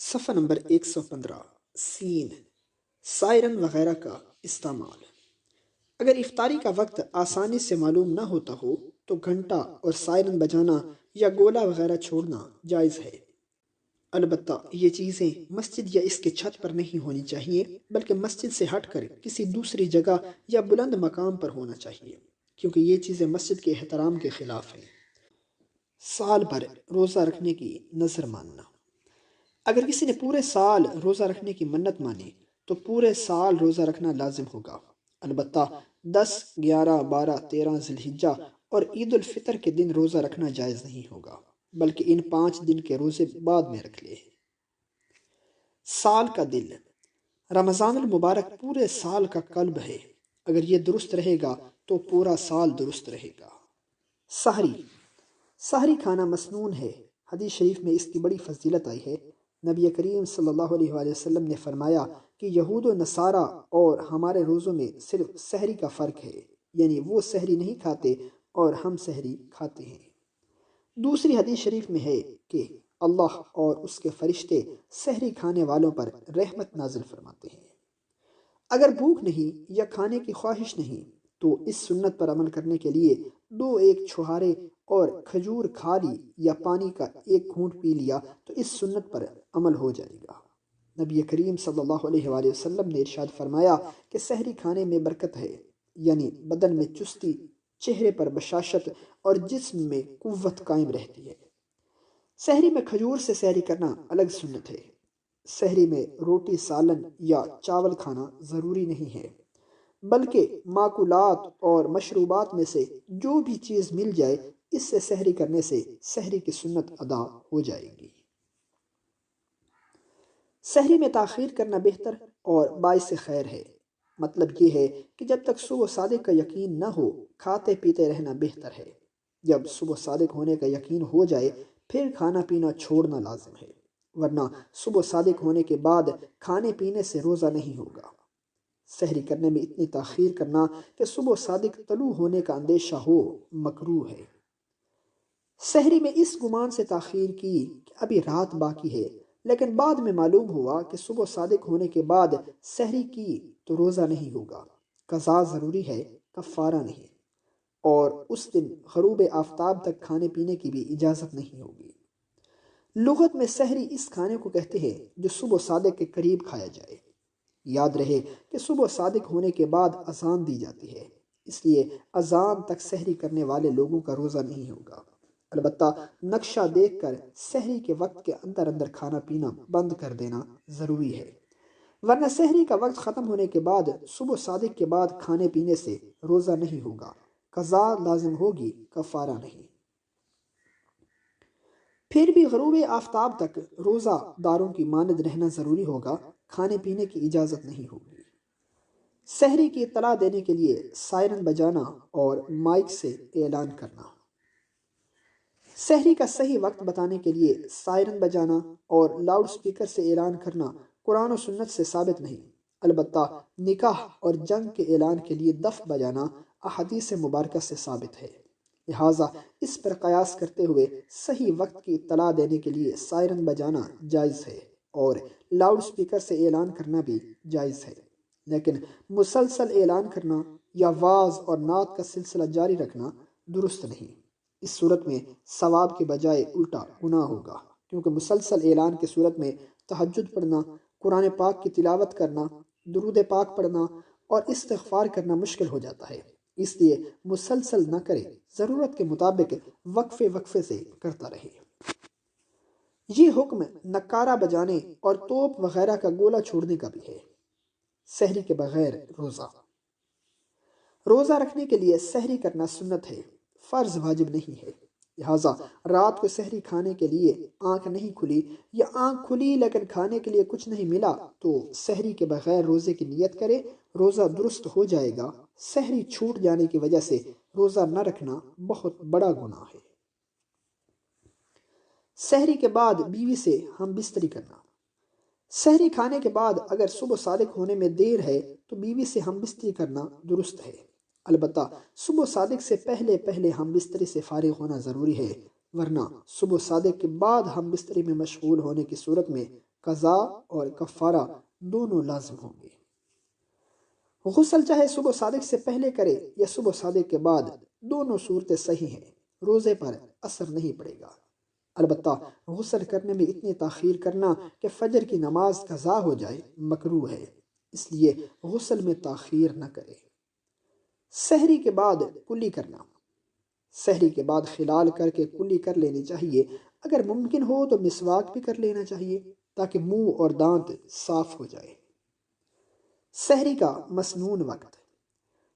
صفحہ نمبر 115 سین سائرن وغیرہ کا استعمال۔ اگر افطاری کا وقت آسانی سے معلوم نہ ہوتا ہو تو گھنٹا اور سائرن بجانا یا گولا وغیرہ چھوڑنا جائز ہے، البتہ یہ چیزیں مسجد یا اس کے چھت پر نہیں ہونی چاہیے بلکہ مسجد سے ہٹ کر کسی دوسری جگہ یا بلند مقام پر ہونا چاہیے، کیونکہ یہ چیزیں مسجد کے احترام کے خلاف ہیں۔ سال بھر روزہ رکھنے کی نظر ماننا۔ اگر کسی نے پورے سال روزہ رکھنے کی منت مانی تو پورے سال روزہ رکھنا لازم ہوگا، البتہ 10، 11، 12، 13 ذی الحجہ اور عید الفطر کے دن روزہ رکھنا جائز نہیں ہوگا، بلکہ ان 5 دن کے روزے بعد میں رکھ لے۔ سال کا دل۔ رمضان المبارک پورے سال کا قلب ہے، اگر یہ درست رہے گا تو پورا سال درست رہے گا۔ سحری۔ سحری کھانا مسنون ہے، حدیث شریف میں اس کی بڑی فضیلت آئی ہے۔ نبی کریم صلی اللہ علیہ وآلہ وسلم نے فرمایا کہ یہود و نصارہ اور ہمارے روزوں میں صرف سحری کا فرق ہے، یعنی وہ سحری نہیں کھاتے اور ہم سحری کھاتے ہیں۔ دوسری حدیث شریف میں ہے کہ اللہ اور اس کے فرشتے سحری کھانے والوں پر رحمت نازل فرماتے ہیں۔ اگر بھوک نہیں یا کھانے کی خواہش نہیں تو اس سنت پر عمل کرنے کے لیے 2 ایک چھہارے اور کھجور کھا لی یا پانی کا 1 گھونٹ پی لیا تو اس سنت پر عمل ہو جائے گا۔ نبی کریم صلی اللہ علیہ وآلہ وسلم نے ارشاد فرمایا کہ سحری کھانے میں برکت ہے، یعنی بدن میں چستی، چہرے پر بشاشت اور جسم میں قوت قائم رہتی ہے۔ سحری میں کھجور سے سحری کرنا الگ سنت ہے۔ سحری میں روٹی، سالن یا چاول کھانا ضروری نہیں ہے، بلکہ ماکولات اور مشروبات میں سے جو بھی چیز مل جائے اس سے سحری کرنے سے سحری کی سنت ادا ہو جائے گی۔ سحری میں تاخیر کرنا بہتر اور باعث خیر ہے، مطلب یہ ہے کہ جب تک صبح صادق کا یقین نہ ہو کھاتے پیتے رہنا بہتر ہے۔ جب صبح صادق ہونے کا یقین ہو جائے پھر کھانا پینا چھوڑنا لازم ہے، ورنہ صبح صادق ہونے کے بعد کھانے پینے سے روزہ نہیں ہوگا۔ سحری کرنے میں اتنی تاخیر کرنا کہ صبح صادق طلوع ہونے کا اندیشہ ہو مکروہ ہے۔ سحری میں اس گمان سے تاخیر کی کہ ابھی رات باقی ہے، لیکن بعد میں معلوم ہوا کہ صبح صادق ہونے کے بعد سحری کی تو روزہ نہیں ہوگا، قضا ضروری ہے، کفارہ نہیں، اور اس دن غروب آفتاب تک کھانے پینے کی بھی اجازت نہیں ہوگی۔ لغت میں سحری اس کھانے کو کہتے ہیں جو صبح صادق کے قریب کھایا جائے۔ یاد رہے کہ صبح صادق ہونے کے بعد اذان دی جاتی ہے، اس لیے اذان تک سحری کرنے والے لوگوں کا روزہ نہیں ہوگا، البتہ نقشہ دیکھ کر سحری کے وقت کے اندر اندر کھانا پینا بند کر دینا ضروری ہے، ورنہ سحری کا وقت ختم ہونے کے بعد صبح صادق کے بعد کھانے پینے سے روزہ نہیں ہوگا، قضا لازم ہوگی، کفارہ نہیں۔ پھر بھی غروب آفتاب تک روزہ داروں کی مانند رہنا ضروری ہوگا، کھانے پینے کی اجازت نہیں ہوگی۔ سحری کی اطلاع دینے کے لیے سائرن بجانا اور مائک سے اعلان کرنا۔ سحری کا صحیح وقت بتانے کے لیے سائرن بجانا اور لاؤڈ سپیکر سے اعلان کرنا قرآن و سنت سے ثابت نہیں، البتہ نکاح اور جنگ کے اعلان کے لیے دف بجانا احادیث مبارکہ سے ثابت ہے، لہٰذا اس پر قیاس کرتے ہوئے صحیح وقت کی اطلاع دینے کے لیے سائرن بجانا جائز ہے اور لاؤڈ سپیکر سے اعلان کرنا بھی جائز ہے، لیکن مسلسل اعلان کرنا یا واعظ اور نعت کا سلسلہ جاری رکھنا درست نہیں۔ اس صورت میں ثواب کے بجائے الٹا گناہ ہوگا، کیونکہ مسلسل اعلان کی صورت میں تہجد پڑھنا، قرآن پاک کی تلاوت کرنا، درود پاک پڑھنا اور استغفار کرنا مشکل ہو جاتا ہے، اس لیے مسلسل نہ کرے، ضرورت کے مطابق وقفے وقفے سے کرتا رہے۔ یہ حکم نکارہ بجانے اور توپ وغیرہ کا گولہ چھوڑنے کا بھی ہے۔ سحری کے بغیر روزہ۔ روزہ رکھنے کے لیے سحری کرنا سنت ہے، فرض واجب نہیں ہے، لہٰذا رات کو سحری کھانے کے لیے آنکھ نہیں کھلی یا آنکھ کھلی لیکن کھانے کے لیے کچھ نہیں ملا تو سحری کے بغیر روزے کی نیت کرے، روزہ درست ہو جائے گا۔ سحری چھوٹ جانے کی وجہ سے روزہ نہ رکھنا بہت بڑا گناہ ہے۔ سحری کے بعد بیوی سے ہم بستری کرنا۔ سحری کھانے کے بعد اگر صبح صادق ہونے میں دیر ہے تو بیوی سے ہم بستری کرنا درست ہے، البتہ صبح صادق سے پہلے پہلے ہم بستری سے فارغ ہونا ضروری ہے، ورنہ صبح صادق کے بعد ہم بستری میں مشغول ہونے کی صورت میں قضا اور کفارہ دونوں لازم ہوں گے۔ غسل چاہے صبح صادق سے پہلے کرے یا صبح صادق کے بعد، دونوں صورتیں صحیح ہیں، روزے پر اثر نہیں پڑے گا۔ البتہ غسل کرنے میں اتنی تاخیر کرنا کہ فجر کی نماز قضا ہو جائے مکروہ ہے، اس لیے غسل میں تاخیر نہ کرے۔ سحری کے بعد کلی کرنا، سحری کے بعد خلال کر کے کلی کر لینی چاہیے۔ اگر ممکن ہو تو مسواک بھی کر لینا چاہیے تاکہ منہ اور دانت صاف ہو جائے۔ سحری کا مسنون وقت،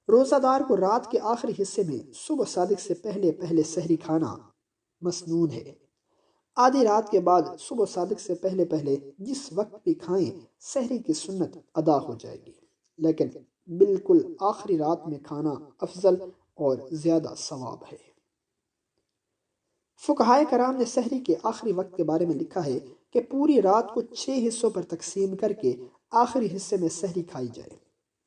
روزہ دار کو رات کے آخری حصے میں صبح صادق سے پہلے سحری کھانا مسنون ہے۔ آدھی رات کے بعد صبح صادق سے پہلے جس وقت بھی کھائیں سحری کی سنت ادا ہو جائے گی، لیکن بالکل آخری رات میں کھانا افضل اور زیادہ ثواب ہے۔ فقہائے کرام نے سحری کے آخری وقت کے بارے میں لکھا ہے کہ پوری رات کو 6 حصوں پر تقسیم کر کے آخری حصے میں سحری کھائی جائے۔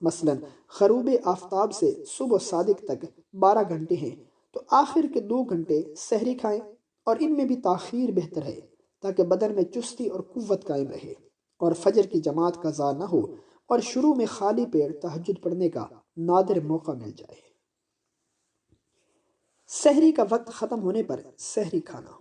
مثلا غروب آفتاب سے صبح صادق تک 12 گھنٹے ہیں تو آخر کے 2 گھنٹے سحری کھائیں، اور ان میں بھی تاخیر بہتر ہے تاکہ بدن میں چستی اور قوت قائم رہے اور فجر کی جماعت قضا نہ ہو اور شروع میں خالی پیٹ تہجد پڑھنے کا نادر موقع مل جائے۔ سحری کا وقت ختم ہونے پر سحری کھانا،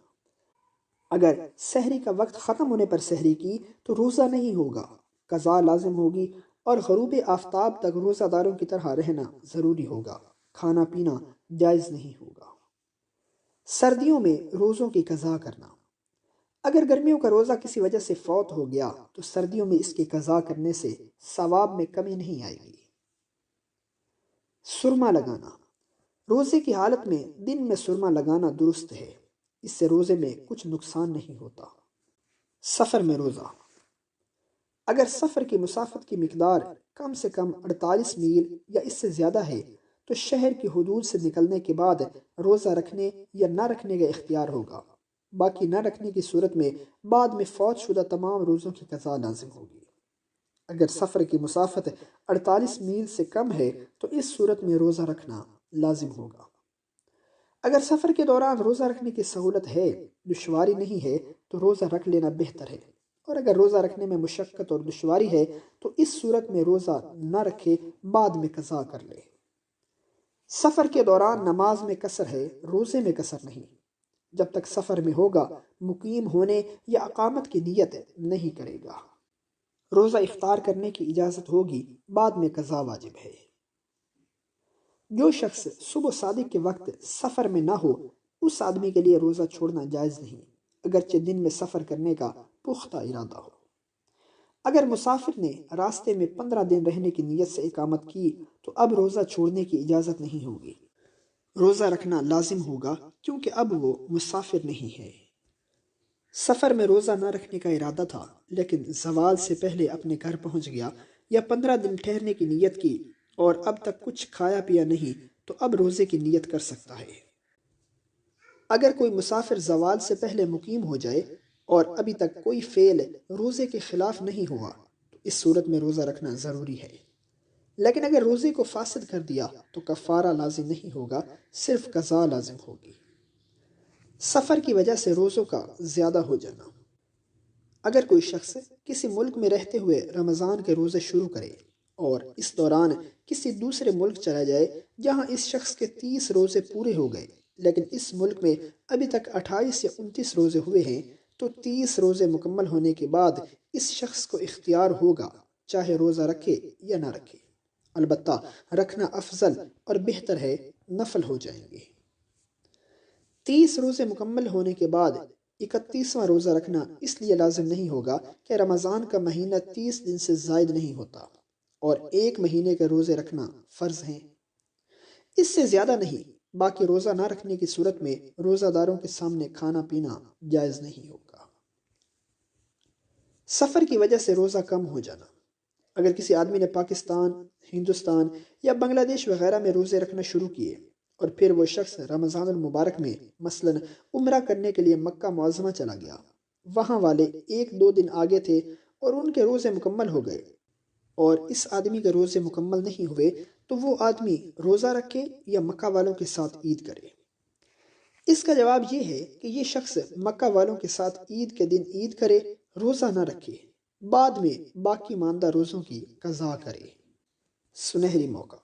اگر سحری کا وقت ختم ہونے پر سحری کی تو روزہ نہیں ہوگا، قضا لازم ہوگی، اور غروب آفتاب تک روزہ داروں کی طرح رہنا ضروری ہوگا، کھانا پینا جائز نہیں ہوگا۔ سردیوں میں روزوں کی قضا کرنا، اگر گرمیوں کا روزہ کسی وجہ سے فوت ہو گیا تو سردیوں میں اس کی قضا کرنے سے ثواب میں کمی نہیں آئے گی۔ سرما لگانا، روزے کی حالت میں دن میں سرما لگانا درست ہے، اس سے روزے میں کچھ نقصان نہیں ہوتا۔ سفر میں روزہ، اگر سفر کی مسافت کی مقدار کم سے کم 48 میل یا اس سے زیادہ ہے تو شہر کی حدود سے نکلنے کے بعد روزہ رکھنے یا نہ رکھنے کا اختیار ہوگا، باقی نہ رکھنے کی صورت میں بعد میں فوت شدہ تمام روزوں کی قضا لازم ہوگی۔ اگر سفر کی مسافت 48 میل سے کم ہے تو اس صورت میں روزہ رکھنا لازم ہوگا۔ اگر سفر کے دوران روزہ رکھنے کی سہولت ہے، دشواری نہیں ہے تو روزہ رکھ لینا بہتر ہے، اور اگر روزہ رکھنے میں مشقت اور دشواری ہے تو اس صورت میں روزہ نہ رکھے، بعد میں قضا کر لے۔ سفر کے دوران نماز میں قصر ہے، روزے میں قصر نہیں۔ جب تک سفر میں ہوگا مقیم ہونے یا اقامت کی نیت نہیں کرے گا۔ روزہ افطار کرنے کی اجازت ہوگی، بعد میں قضا واجب ہے۔ جو شخص صبح صادق کے وقت سفر میں نہ ہو اس آدمی کے لیے روزہ چھوڑنا جائز نہیں، اگرچہ دن میں سفر کرنے کا پختہ ارادہ ہو۔ اگر مسافر نے راستے میں 15 دن رہنے کی نیت سے اقامت کی تو اب روزہ چھوڑنے کی اجازت نہیں ہوگی، روزہ رکھنا لازم ہوگا کیونکہ اب وہ مسافر نہیں ہے۔ سفر میں روزہ نہ رکھنے کا ارادہ تھا لیکن زوال سے پہلے اپنے گھر پہنچ گیا یا 15 دن ٹھہرنے کی نیت کی اور اب تک کچھ کھایا پیا نہیں تو اب روزے کی نیت کر سکتا ہے۔ اگر کوئی مسافر زوال سے پہلے مقیم ہو جائے اور ابھی تک کوئی فعل روزے کے خلاف نہیں ہوا تو اس صورت میں روزہ رکھنا ضروری ہے، لیکن اگر روزے کو فاسد کر دیا تو کفارہ لازم نہیں ہوگا، صرف قضا لازم ہوگی۔ سفر کی وجہ سے روزوں کا زیادہ ہو جانا، اگر کوئی شخص کسی ملک میں رہتے ہوئے رمضان کے روزے شروع کرے اور اس دوران کسی دوسرے ملک چلا جائے جہاں اس شخص کے 30 روزے پورے ہو گئے لیکن اس ملک میں ابھی تک 28 یا 29 روزے ہوئے ہیں تو 30 روزے مکمل ہونے کے بعد اس شخص کو اختیار ہوگا چاہے روزہ رکھے یا نہ رکھے، البتہ رکھنا افضل اور بہتر ہے، نفل ہو جائیں گے۔ 30 روزے مکمل ہونے کے بعد 31واں روزہ رکھنا اس لیے لازم نہیں ہوگا کہ رمضان کا مہینہ 30 دن سے زائد نہیں ہوتا اور ایک مہینے کے روزے رکھنا فرض ہیں، اس سے زیادہ نہیں۔ باقی روزہ نہ رکھنے کی صورت میں روزہ داروں کے سامنے کھانا پینا جائز نہیں ہوگا۔ سفر کی وجہ سے روزہ کم ہو جانا، اگر کسی آدمی نے پاکستان، ہندوستان یا بنگلہ دیش وغیرہ میں روزے رکھنا شروع کیے اور پھر وہ شخص رمضان المبارک میں مثلا عمرہ کرنے کے لیے مکہ معظمہ چلا گیا، وہاں والے 1-2 دن آگے تھے اور ان کے روزے مکمل ہو گئے اور اس آدمی کے روزے مکمل نہیں ہوئے تو وہ آدمی روزہ رکھے یا مکہ والوں کے ساتھ عید کرے؟ اس کا جواب یہ ہے کہ یہ شخص مکہ والوں کے ساتھ عید کے دن عید کرے، روزہ نہ رکھے، بعد میں باقی ماندہ روزوں کی قضا کرے۔ سنہری موقع،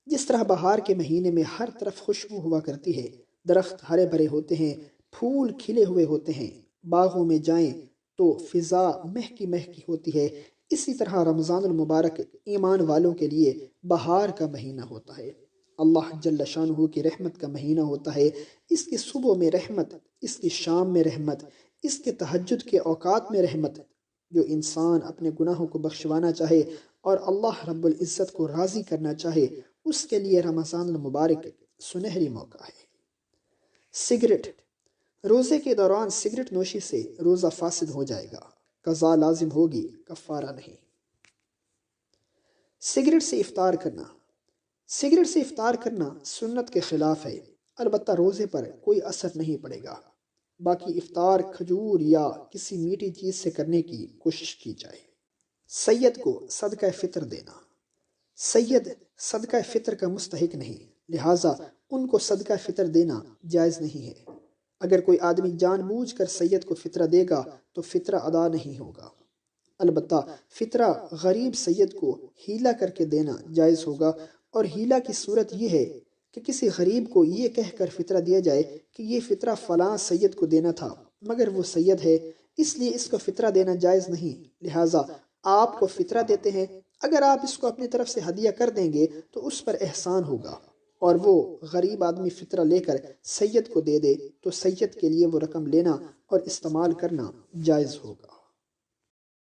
جس طرح بہار کے مہینے میں ہر طرف خوشبو ہوا کرتی ہے، درخت ہرے بھرے ہوتے ہیں، پھول کھلے ہوئے ہوتے ہیں، باغوں میں جائیں تو فضا مہکی مہکی ہوتی ہے، اسی طرح رمضان المبارک ایمان والوں کے لیے بہار کا مہینہ ہوتا ہے، اللہ جل شانہ کی رحمت کا مہینہ ہوتا ہے۔ اس کی صبح میں رحمت، اس کی شام میں رحمت، اس کے تہجد کے اوقات میں رحمت۔ جو انسان اپنے گناہوں کو بخشوانا چاہے اور اللہ رب العزت کو راضی کرنا چاہے، اس کے لیے رمضان المبارک سنہری موقع ہے۔ سگریٹ، روزے کے دوران سگریٹ نوشی سے روزہ فاسد ہو جائے گا، قضا لازم ہوگی، کفارہ نہیں۔ سگریٹ سے افطار کرنا، سگریٹ سے افطار کرنا سنت کے خلاف ہے، البتہ روزے پر کوئی اثر نہیں پڑے گا، باقی افطار کھجور یا کسی میٹھی چیز سے کرنے کی کوشش کی جائے۔ سید کو صدقہ فطر دینا، سید صدقہ فطر کا مستحق نہیں، لہٰذا ان کو صدقہ فطر دینا جائز نہیں ہے۔ اگر کوئی آدمی جان بوجھ کر سید کو فطرہ دے گا تو فطرہ ادا نہیں ہوگا، البتہ فطرہ غریب سید کو ہیلا کر کے دینا جائز ہوگا، اور ہیلا کی صورت یہ ہے کہ کسی غریب کو یہ کہہ کر فطرہ دیا جائے کہ یہ فطرہ فلاں سید کو دینا تھا، مگر وہ سید ہے اس لیے اس کو فطرہ دینا جائز نہیں، لہٰذا آپ کو فطرہ دیتے ہیں، اگر آپ اس کو اپنی طرف سے ہدیہ کر دیں گے تو اس پر احسان ہوگا، اور وہ غریب آدمی فطرہ لے کر سید کو دے دے تو سید کے لیے وہ رقم لینا اور استعمال کرنا جائز ہوگا۔